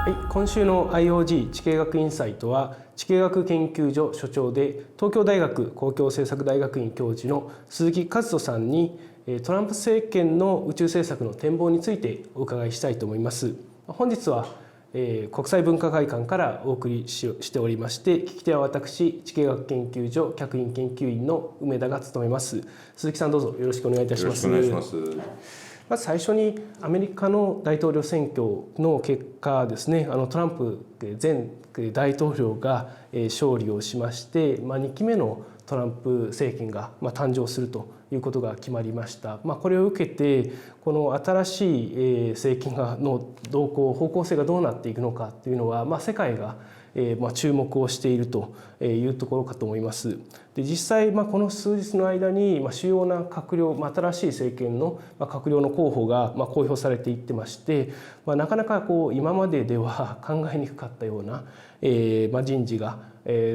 はい、今週の IOG 地経学インサイトは地経学研究所所長で東京大学公共政策大学院教授の鈴木和人さんにトランプ政権の宇宙政策の展望についてお伺いしたいと思います。本日は国際文化会館からお送りしておりまして、聞き手は私地経学研究所客員研究員の梅田が務めます。鈴木さん、どうぞよろしくお願いいたします。よろしくお願いします。まず最初にアメリカの大統領選挙の結果ですね、トランプ前大統領が勝利をしまして、2期目のトランプ政権が誕生するということが決まりました。これを受けてこの新しい政権の動向方向性がどうなっていくのかというのは世界が注目をしているというところかと思います。で、実際この数日の間に主要な閣僚、新しい政権の閣僚の候補が公表されていってまして、なかなか今まででは考えにくかったような人事が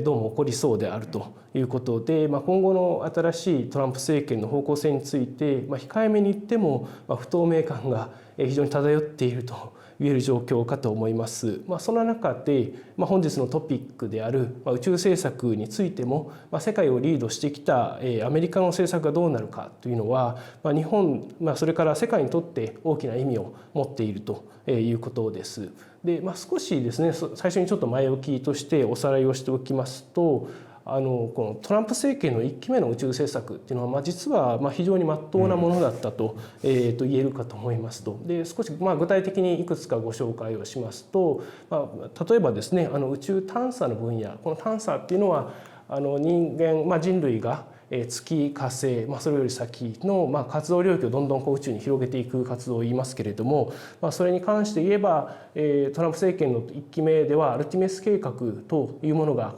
どうも起こりそうであるということで、今後の新しいトランプ政権の方向性について控えめに言っても不透明感が非常に漂っていると言える状況かと思います。その中で本日のトピックである宇宙政策についても世界をリードしてきたアメリカの政策がどうなるかというのは日本それから世界にとって大きな意味を持っているということです。で、少しですね、最初にちょっと前置きとしておさらいをしておきますと、このトランプ政権の1期目の宇宙政策っていうのは実は非常に真っ当なものだったと言えるかと思いますと。で、少し具体的にいくつかご紹介をしますと、例えばですね、宇宙探査の分野、この探査っていうのは人間、人類が月、火星、それより先の活動領域をどんどん宇宙に広げていく活動を言いますけれども、それに関して言えばトランプ政権の1期目ではアルティメス計画というものが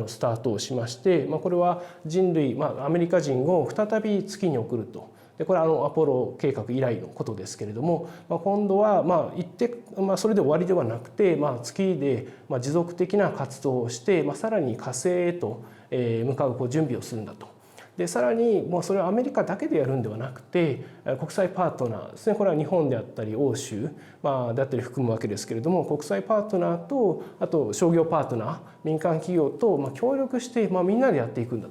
スタートをしまして、これは人類、アメリカ人を再び月に送ると。で、これはアポロ計画以来のことですけれども、今度は行って、それで終わりではなくて、月で持続的な活動をして、さらに火星へと向かう準備をするんだと。で、さらにそれはアメリカだけでやるんではなくて国際パートナーですね、これは日本であったり欧州だったり含むわけですけれども、国際パートナーとあと商業パートナー、民間企業と協力してみんなでやっていくんだ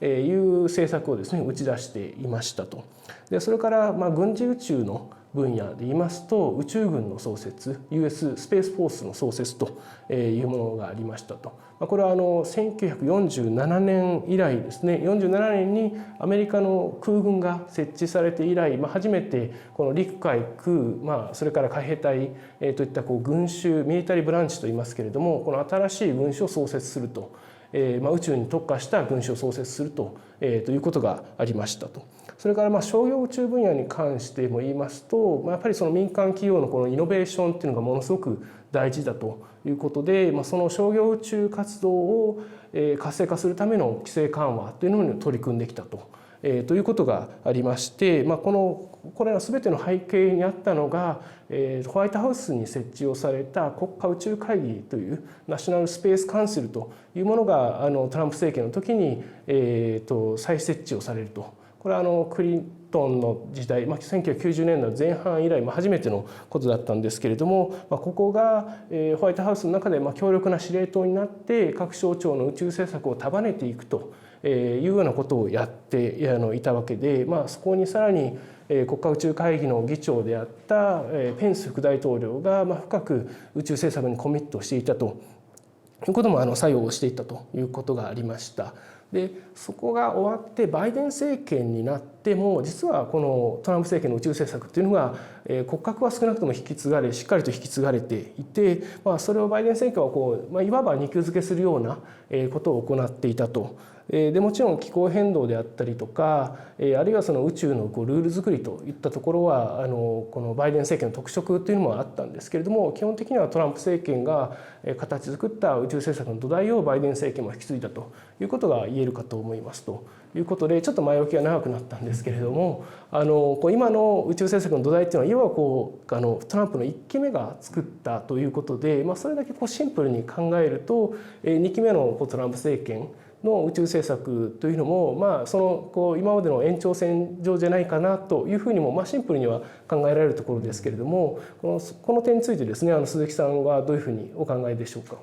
という政策をですね打ち出していましたと。で、それから軍事宇宙の分野で言いますと、宇宙軍の創設、 US スペースフォースの創設というものがありましたと。これは1947年以来ですね、47年にアメリカの空軍が設置されて以来初めてこの陸海空、それから海兵隊といった軍種、ミリタリーブランチといいますけれども、この新しい軍種を創設すると、宇宙に特化した軍種を創設するということがありましたと。それから商業宇宙分野に関しても言いますと、やっぱりその民間企業のこのイノベーションっていうのがものすごく大事だということで、その商業宇宙活動を活性化するための規制緩和というのに取り組んできたということがありまして、これら全ての背景にあったのがホワイトハウスに設置をされた国家宇宙会議というナショナルスペースカウンシルというものがトランプ政権の時に再設置をされると。これはクリントンの時代、1990年代の前半以来初めてのことだったんですけれども、ここがホワイトハウスの中で強力な司令塔になって各省庁の宇宙政策を束ねていくというようなことをやっていたわけで、そこにさらに国家宇宙会議の議長であったペンス副大統領が深く宇宙政策にコミットしていたということも作用をしていたということがありました。で、そこが終わってバイデン政権になっても、実はこのトランプ政権の宇宙政策っていうのが骨格は少なくとも引き継がれ、しっかりと引き継がれていて、それをバイデン政権はいわば肉付けするようなことを行っていたと。で、もちろん気候変動であったりとか、あるいはその宇宙のルール作りといったところはこのバイデン政権の特色というのもあったんですけれども、基本的にはトランプ政権が形作った宇宙政策の土台をバイデン政権も引き継いだということが言えるかと思いますということで、ちょっと前置きが長くなったんですけれども、今の宇宙政策の土台っていうのはいわばトランプの1期目が作ったということで、それだけシンプルに考えると2期目のトランプ政権の宇宙政策というのも、その今までの延長線上じゃないかなというふうにも、シンプルには考えられるところですけれども、この点についてですね、鈴木さんはどういうふうにお考えでしょうか。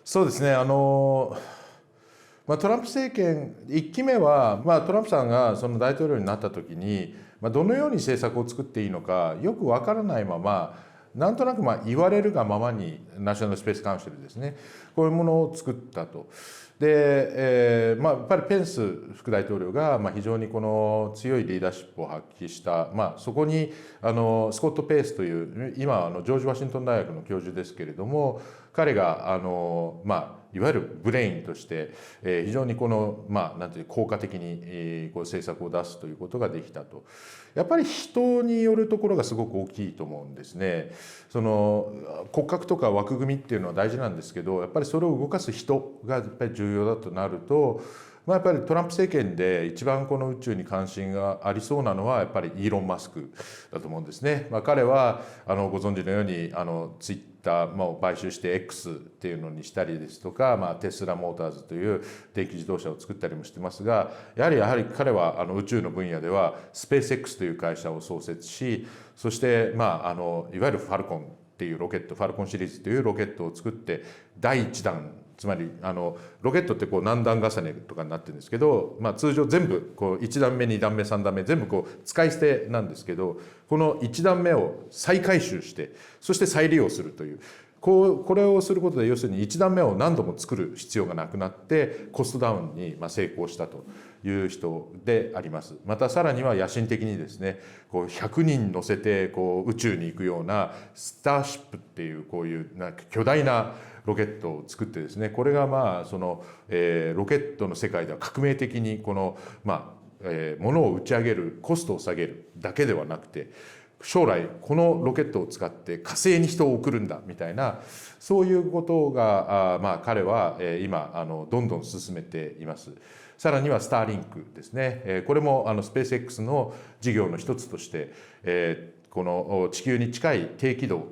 そうですね、トランプ政権1期目は、トランプさんがその大統領になった時に、どのように政策を作っていいのかよくわからないまま、なんとなく言われるがままにナショナルスペースカウンシルですね、こういうものを作ったと。で、やっぱりペンス副大統領が非常にこの強いリーダーシップを発揮した、そこにスコット・ペースという今ジョージ・ワシントン大学の教授ですけれども、彼がいわゆるブレインとして非常にこのなんていう効果的にこう政策を出すということができたと。やっぱり人によるところがすごく大きいと思うんですね。その骨格とか枠組みっていうのは大事なんですけど、やっぱりそれを動かす人がやっぱり重要だとなると、やっぱりトランプ政権で一番この宇宙に関心がありそうなのはやっぱりイーロン・マスクだと思うんですね。彼はご存知のようにツイッターを買収して X っていうのにしたりですとか、テスラモーターズという電気自動車を作ったりもしてますが、やはり彼は宇宙の分野ではスペース X という会社を創設し、そしていわゆるファルコンっていうロケット、ファルコンシリーズというロケットを作って第1弾、つまりロケットって何段重ねとかになってるんですけど、通常全部1段目2段目3段目全部使い捨てなんですけど、この1段目を再回収してそして再利用するという、これをすることで要するに1段目を何度も作る必要がなくなってコストダウンに成功したという人であります。またさらには野心的にですね、100人乗せて宇宙に行くようなスターシップっていうこういう巨大なロケットを作ってですね、これがそのロケットの世界では革命的にこの物を打ち上げるコストを下げるだけではなくて、将来このロケットを使って火星に人を送るんだみたいな、そういうことが彼は今どんどん進めています。さらにはスターリンクですね、これもスペース X の事業の一つとしてこの地球に近い低軌道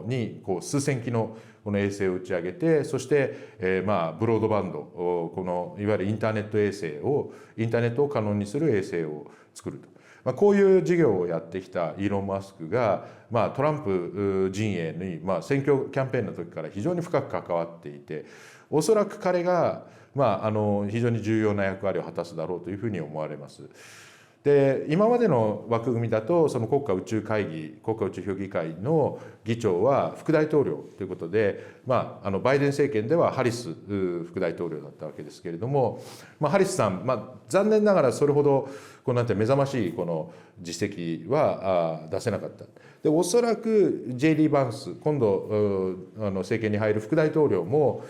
に数千機のこの衛星を打ち上げて、そしてブロードバンド、このいわゆるインターネットを可能にする衛星を作ると。こういう事業をやってきたイーロン・マスクが、トランプ陣営に、選挙キャンペーンの時から非常に深く関わっていて、おそらく彼が、非常に重要な役割を果たすだろうというふうに思われます。で、今までの枠組みだとその国家宇宙会議、国家宇宙評議会の議長は副大統領ということで、バイデン政権ではハリス副大統領だったわけですけれども、ハリスさん、残念ながらそれほどなんて目覚ましいこの実績は出せなかった。で、おそらく J.D. バンス、今度政権に入る副大統領も、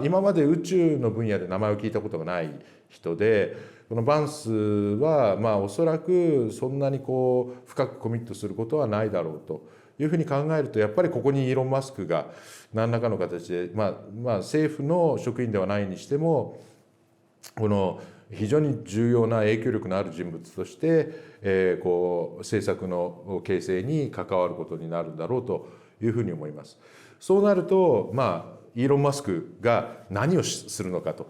今まで宇宙の分野で名前を聞いたことがない人で、このバンスはおそらくそんなに深くコミットすることはないだろうというふうに考えると、やっぱりここにイーロン・マスクが何らかの形で、政府の職員ではないにしてもこの非常に重要な影響力のある人物として、政策の形成に関わることになるんだろうというふうに思います。そうなると、イーロン・マスクが何をするのかと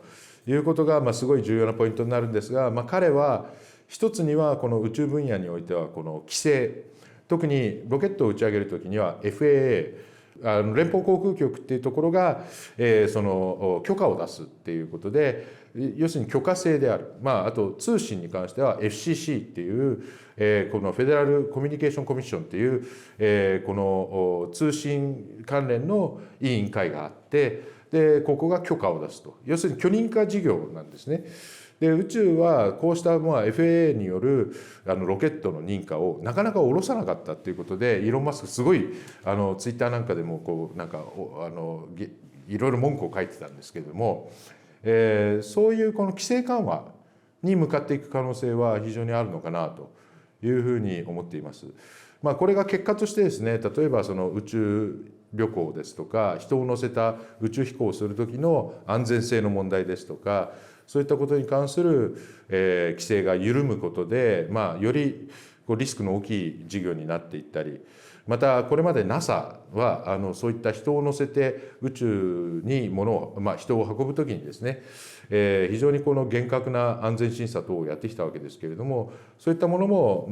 いうことがすごい重要なポイントになるんですが、彼は一つにはこの宇宙分野においてはこの規制、特にロケットを打ち上げるときには FAA、連邦航空局っていうところがその許可を出すっていうことで、要するに許可制である。あと通信に関しては FCC っていうこのフェデラルコミュニケーションコミッションっていうこの通信関連の委員会があって、でここが許可を出すと、要するに許認可事業なんですね。で、宇宙はこうしたFAA によるロケットの認可をなかなか下ろさなかったっていうことで、イーロン・マスクすごいツイッターなんかでもいろいろ文句を書いてたんですけれども、そういうこの規制緩和に向かっていく可能性は非常にあるのかなというふうに思っています。これが結果としてですね、例えばその宇宙旅行ですとか、人を乗せた宇宙飛行をする時の安全性の問題ですとか、そういったことに関する規制が緩むことで、よりリスクの大きい事業になっていったり、またこれまで NASA はそういった人を乗せて宇宙に人を運ぶ時にですね、非常に厳格な安全審査等をやってきたわけですけれども、そういったものも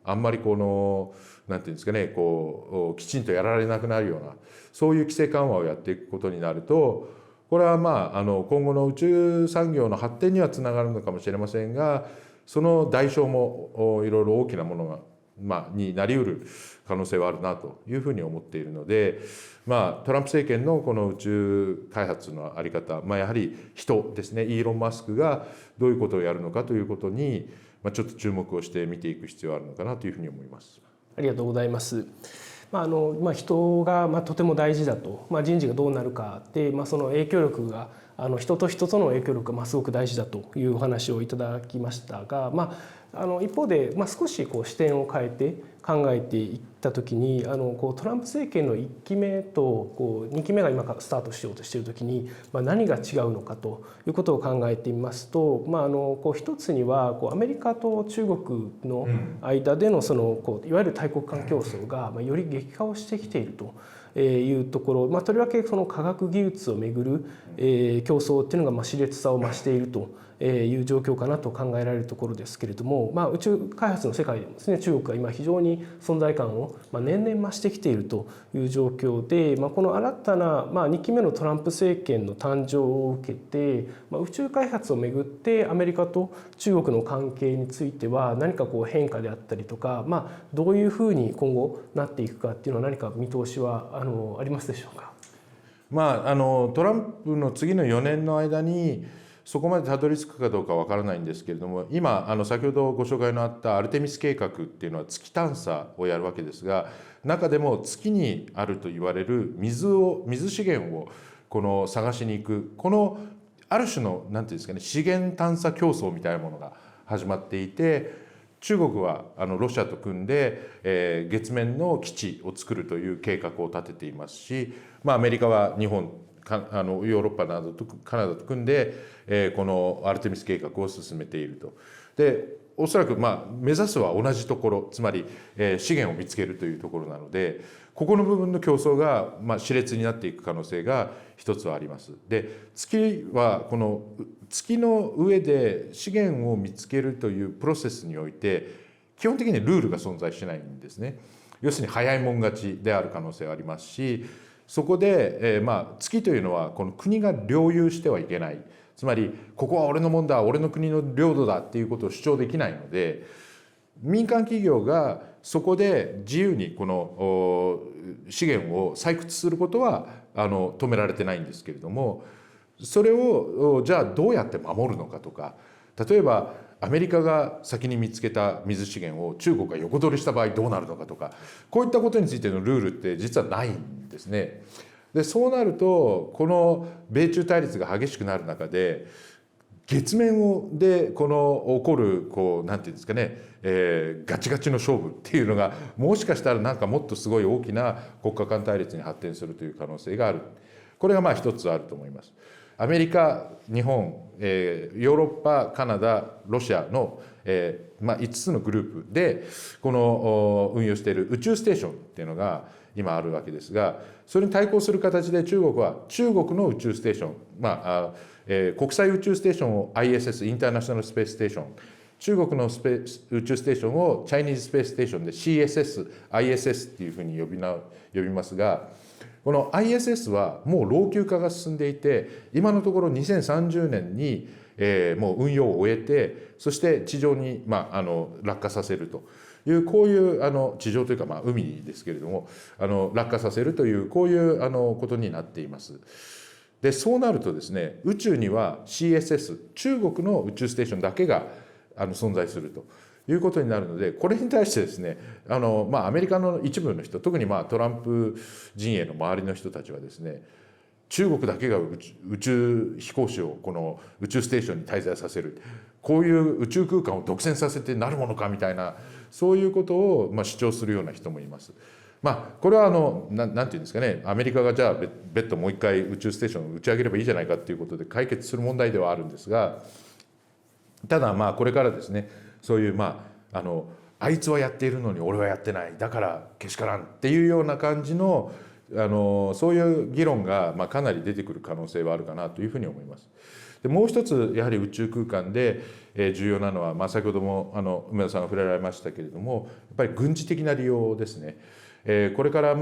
あんまりなんていうんですかね、きちんとやられなくなるような、そういう規制緩和をやっていくことになると、これは今後の宇宙産業の発展にはつながるのかもしれませんが、その代償もいろいろ大きなものが、になりうる可能性はあるなというふうに思っているので、トランプ政権のこの宇宙開発の在り方、やはり人ですね、イーロン・マスクがどういうことをやるのかということに、ちょっと注目をして見ていく必要があるのかなというふうに思います。ありがとうございます。人がとても大事だと、人事がどうなるかで、その影響力が人と人との影響力がすごく大事だというお話をいただきましたが、一方で少し視点を変えて考えていった時にトランプ政権の1期目と2期目が今からスタートしようとしている時に何が違うのかということを考えてみますと、一つにはアメリカと中国の間でのいわゆる大国間競争がより激化をしてきているというところ、とりわけ科学技術をめぐる競争っていうのが熾烈さを増しているという状況かなと考えられるところですけれども、宇宙開発の世界でもですね、中国が今非常に存在感を年々増してきているという状況で、この新たな2期目のトランプ政権の誕生を受けて、宇宙開発をめぐってアメリカと中国の関係については何か変化であったりとか、どういうふうに今後なっていくかっていうのは何か見通しはありますでしょうか。トランプの次の4年の間にそこまでたどり着くかどうかわからないんですけれども、今先ほどご紹介のあったアルテミス計画っていうのは月探査をやるわけですが、中でも月にあると言われる水資源を探しに行く、ある種のなんていうんですかね、資源探査競争みたいなものが始まっていて、中国はロシアと組んで、月面の基地を作るという計画を立てていますし、アメリカは日本ヨーロッパなどとカナダと組んで、このアルテミス計画を進めていると。でおそらく目指すは同じところ、つまり資源を見つけるというところなので、ここの部分の競争が熾烈になっていく可能性が一つはあります。で月はこの月の上で資源を見つけるというプロセスにおいて基本的にルールが存在しないんですね。要するに早いもん勝ちである可能性はありますし、そこで、月というのはこの国が領有してはいけない、つまりここは俺のもんだ、俺の国の領土だっていうことを主張できないので、民間企業がそこで自由にこの資源を採掘することは止められてないんですけれども、それをじゃあどうやって守るのかとか、例えばアメリカが先に見つけた水資源を中国が横取りした場合どうなるのかとか、こういったことについてのルールって実はないんですね。でそうなるとこの米中対立が激しくなる中で、月面で起こるなんていうんですかね、ガチガチの勝負っていうのがもしかしたらもっとすごい大きな国家間対立に発展するという可能性がある。これが一つあると思います。アメリカ、日本、ヨーロッパ、カナダ、ロシアの、5つのグループで運用している宇宙ステーションっていうのが今あるわけですが、それに対抗する形で中国は中国の宇宙ステーション、国際宇宙ステーションを ISS インターナショナルスペースステーション、中国の宇宙ステーションをチャイニーズスペースステーションで CSS、ISS っていうふうに呼びますが、この ISS はもう老朽化が進んでいて、今のところ2030年にもう運用を終えて、そして地上に落下させるという、こういう地上というか海ですけれども落下させるという、こういうことになっています。でそうなるとですね、宇宙には CSS 中国の宇宙ステーションだけが存在するということになるので、これに対してですねアメリカの一部の人、特にトランプ陣営の周りの人たちはですね、中国だけが宇宙飛行士をこの宇宙ステーションに滞在させる、こういう宇宙空間を独占させてなるものかみたいな、そういうことを主張するような人もいます。これはなんていうんですかね、アメリカがじゃあ別途もう一回宇宙ステーションを打ち上げればいいじゃないかっていうことで解決する問題ではあるんですが、ただこれからですね、そういうあいつはやっているのに俺はやってない、だからけしからんっていうような感じのそういう議論がかなり出てくる可能性はあるかなというふうに思います。でもう一つやはり宇宙空間で重要なのは、先ほども梅田さんが触れられましたけれども、やっぱり軍事的な利用ですね。これから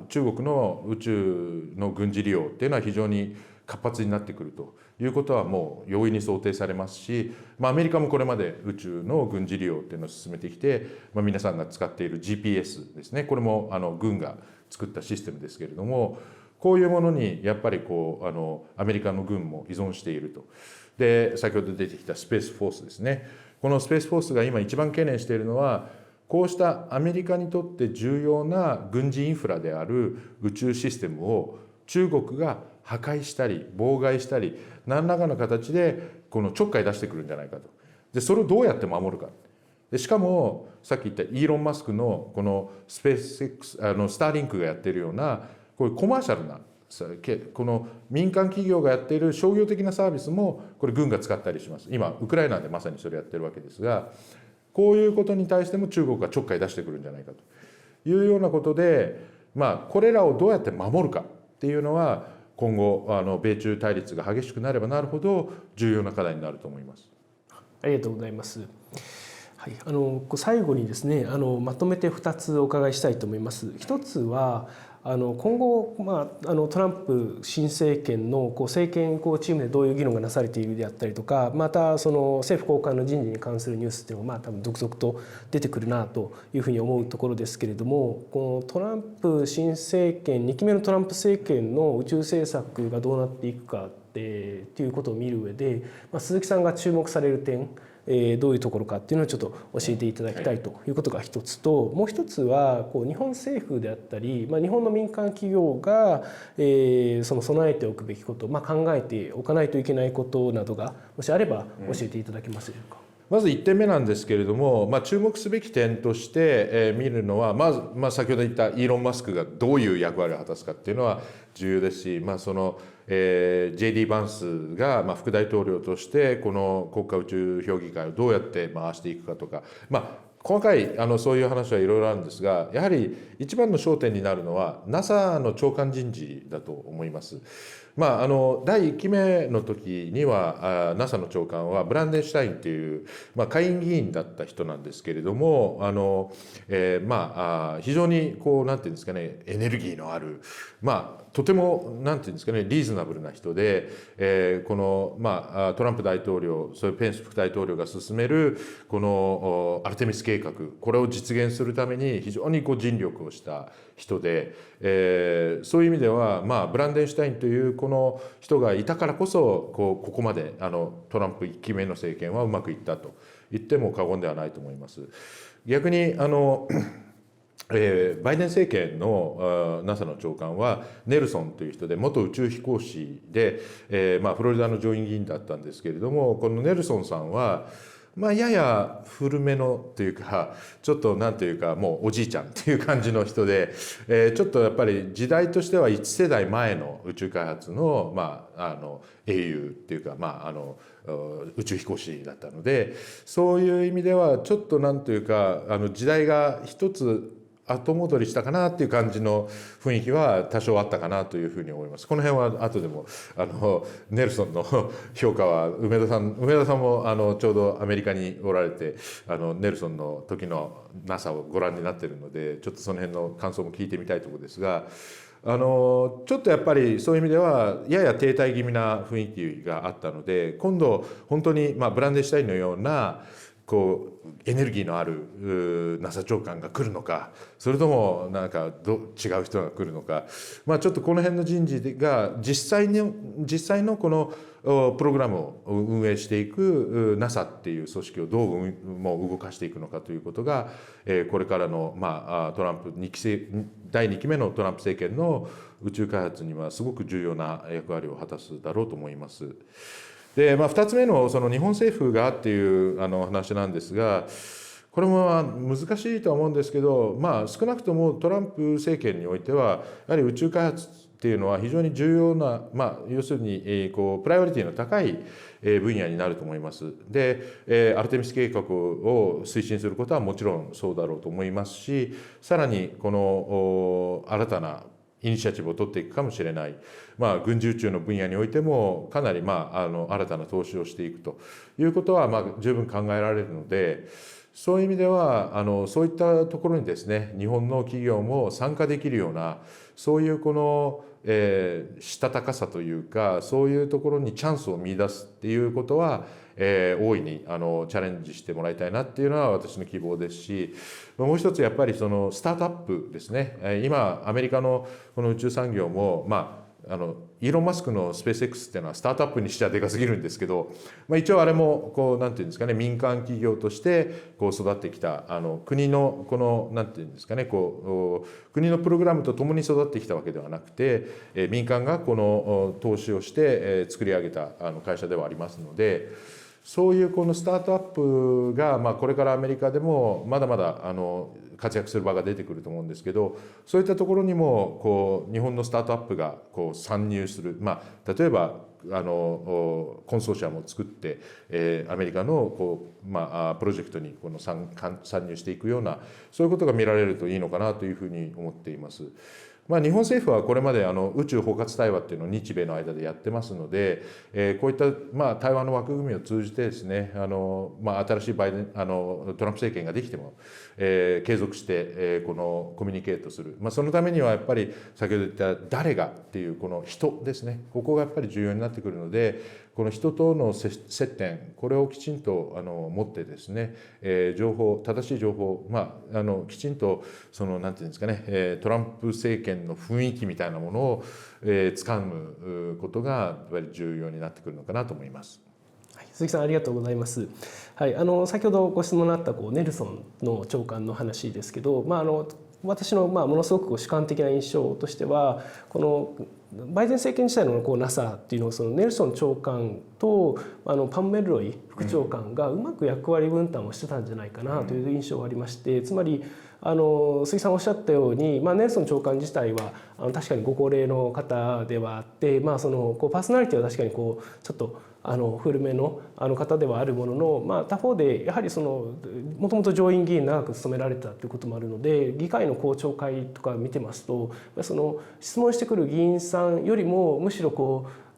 中国の宇宙の軍事利用っていうのは非常に活発になってくるということはもう容易に想定されますし、アメリカもこれまで宇宙の軍事利用っていうのを進めてきて、皆さんが使っている GPS ですね、これも軍が作ったシステムですけれども、こういうものにやっぱりアメリカの軍も依存していると。で先ほど出てきたスペースフォースですね。このスペースフォースが今一番懸念しているのは、こうしたアメリカにとって重要な軍事インフラである宇宙システムを中国が破壊したり妨害したり何らかの形でこのちょっかい出してくるんじゃないかと。でそれをどうやって守るか。でしかもさっき言ったイーロン・マスクのこのスペース X スターリンクがやっているようなこういうコマーシャルなこの民間企業がやっている商業的なサービスもこれ軍が使ったりします。今ウクライナでまさにそれやってるわけですが、こういうことに対しても中国がちょっかい出してくるんじゃないかというようなことで、これらをどうやって守るかっていうのは今後米中対立が激しくなればなるほど重要な課題になると思います。ありがとうございます。はい、最後にですねまとめて2つお伺いしたいと思います。一つは今後、トランプ新政権の政権移行チームでどういう議論がなされているであったりとか、またその政府高官の人事に関するニュースっていうのが多分続々と出てくるなというふうに思うところですけれども、このトランプ新政権2期目のトランプ政権の宇宙政策がどうなっていくかっていうことを見る上で、鈴木さんが注目される点、どういうところかっていうのをちょっと教えていただきたいということが一つと、もう一つは日本政府であったり、日本の民間企業がその備えておくべきこと、考えておかないといけないことなどがもしあれば教えていただけますでしょうか。まず1点目なんですけれども、注目すべき点として見るのはまず、先ほど言ったイーロン・マスクがどういう役割を果たすかっていうのは重要ですし、そのJD バンスが副大統領としてこの国家宇宙評議会をどうやって回していくかとか、細かいそういう話はいろいろあるんですが、やはり一番の焦点になるのは NASA の長官人事だと思います。第1期目の時にはNASA の長官はブランデンシュタインという、下院議員だった人なんですけれども、非常になんていうんですかね、エネルギーのある、とてもなんていうんですかね、リーズナブルな人で、この、トランプ大統領、そういうペンス副大統領が進めるこのアルテミス計画、これを実現するために非常に尽力をした人で、そういう意味では、ブランデンシュタインというこの人がいたからこそここまでトランプ1期目の政権はうまくいったと言っても過言ではないと思います。逆にバイデン政権の NASA の長官はネルソンという人で元宇宙飛行士で、フロリダの上院議員だったんですけれども、このネルソンさんはやや古めのというか、ちょっとなんていうかもうおじいちゃんっていう感じの人で、ちょっとやっぱり時代としては1世代前の宇宙開発の英雄っていうか宇宙飛行士だったので、そういう意味ではちょっとなんというか時代が一つ後戻りしたかなっていう感じの雰囲気は多少あったかなというふうに思います。この辺は後でもネルソンの評価は梅田さんもちょうどアメリカにおられてネルソンの時の NASA をご覧になっているので、ちょっとその辺の感想も聞いてみたいところですが、ちょっとやっぱりそういう意味ではやや停滞気味な雰囲気があったので、今度本当にブランデンシュタインのようなエネルギーのある NASA 長官が来るのか、それともなんか違う人が来るのか、ちょっとこの辺の人事が実際のこのプログラムを運営していく NASA っていう組織をどう動かしていくのかということがこれからのトランプ第2期目のトランプ政権の宇宙開発にはすごく重要な役割を果たすだろうと思います。で、2つ目のその日本政府がっていう話なんですが、これも難しいとは思うんですけど、少なくともトランプ政権においてはやはり宇宙開発っていうのは非常に重要な、要するに、プライオリティの高い分野になると思います。で、アルテミス計画を推進することはもちろんそうだろうと思いますし、さらにこの新たなイニシアチブを取っていくかもしれない、軍事宇宙の分野においてもかなり、新たな投資をしていくということは、十分考えられるので、そういう意味ではそういったところにですね、日本の企業も参加できるような、そういうこの、したたかさというか、そういうところにチャンスを見出すっていうことは、大いにチャレンジしてもらいたいなっていうのは私の希望ですし、もう一つやっぱりそのスタートアップですね。今アメリカのこの宇宙産業もイーロン・マスクのスペース X っていうのはスタートアップにしちゃでかすぎるんですけど、一応あれもこうなんていうんですかね、民間企業としてこう育ってきた国のこのなんていうんですかね、こう国のプログラムとともに育ってきたわけではなくて、民間がこの投資をして作り上げた会社ではありますので、そういうこのスタートアップがこれからアメリカでもまだまだ活躍する場が出てくると思うんですけど、そういったところにもこう日本のスタートアップがこう参入する、例えばコンソーシアムを作って、アメリカのこう、プロジェクトにこの参入していくような、そういうことが見られるといいのかなというふうに思っています。日本政府はこれまで宇宙包括対話っていうのを日米の間でやってますので、こういった対話の枠組みを通じてですね、新しいトランプ政権ができても、継続して、このコミュニケートする、そのためにはやっぱり先ほど言った誰がっていうこの人ですね、ここがやっぱり重要になってくるので、この人との接点、これをきちんと持ってですね、正しい情報、きちんとそのなんていうんですかね、トランプ政権の雰囲気みたいなものを掴むことがやっぱり重要になってくるのかなと思います。鈴木さんありがとうございます。はい、先ほどご質問のあったネルソンの長官の話ですけど、私のものすごく主観的な印象としては、このバイデン政権時代のNASA っていうのをそのネルソン長官とパン・メルロイ副長官がうまく役割分担をしてたんじゃないかなという印象がありまして、つまり鈴木さんおっしゃったように、ネルソン長官自体は確かにご高齢の方ではあって、そのパーソナリティは確かにちょっと古めの方ではあるものの、他方でやはりもともと上院議員長く務められたということもあるので、議会の公聴会とか見てますと、質問してくる議員さんよりもむしろ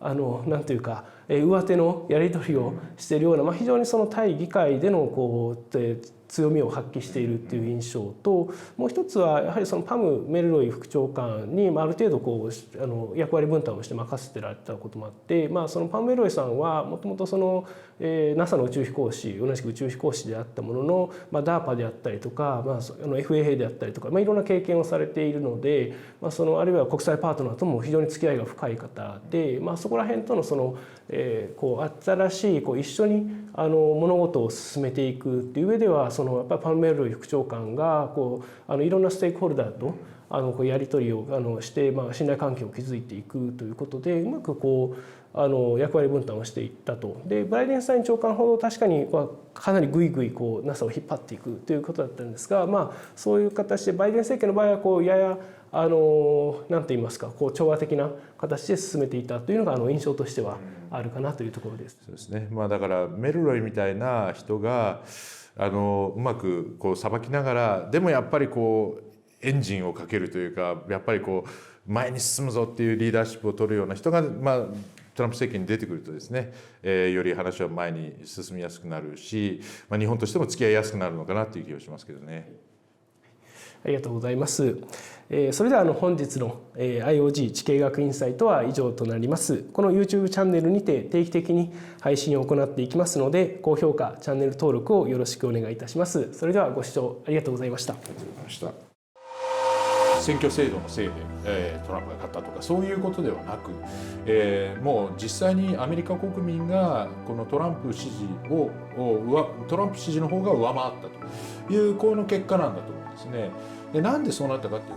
なんというか上手のやり取りをしているような、非常に対議会での強みを発揮しているっていう印象と、もう一つはやはりパム・メルロイ副長官にある程度役割分担をして任せてられたこともあって、そのパム・メルロイさんはもともとNASA の宇宙飛行士、同じく宇宙飛行士であったものの、DARPA であったりとか、FAA であったりとか、いろんな経験をされているので、あるいは国際パートナーとも非常に付き合いが深い方で、そこら辺との新しい一緒に物事を進めていくっていう上では、やっぱりパン・メルロイ副長官がいろんなステークホルダーとやり取りをして、信頼関係を築いていくということで、うまく役割分担をしていったと。でバイデンさん長官ほど確かにかなりグイグイNASA を引っ張っていくということだったんですが、そういう形でバイデン政権の場合はやや何と言いますか、調和的な形で進めていたというのが印象としてはあるかなというところです。そうですね。だからメルロイみたいな人がうまくさばきながら、でもやっぱりエンジンをかけるというか、やっぱり前に進むぞっていうリーダーシップを取るような人がトランプ政権に出てくるとですね、より話は前に進みやすくなるし、日本としても付き合いやすくなるのかなという気がしますけどね。ありがとうございます。それでは本日の IOG 地形学インサイトは以上となります。この YouTube チャンネルにて定期的に配信を行っていきますので、高評価、チャンネル登録をよろしくお願いいたします。それではご視聴ありがとうございました。ありがとうございました。選挙制度のせいで、トランプが勝ったとかそういうことではなく、もう実際にアメリカ国民がこのトランプ支持の方が上回ったというこの結果なんだと思うんですね。でなんでそうなったかっていう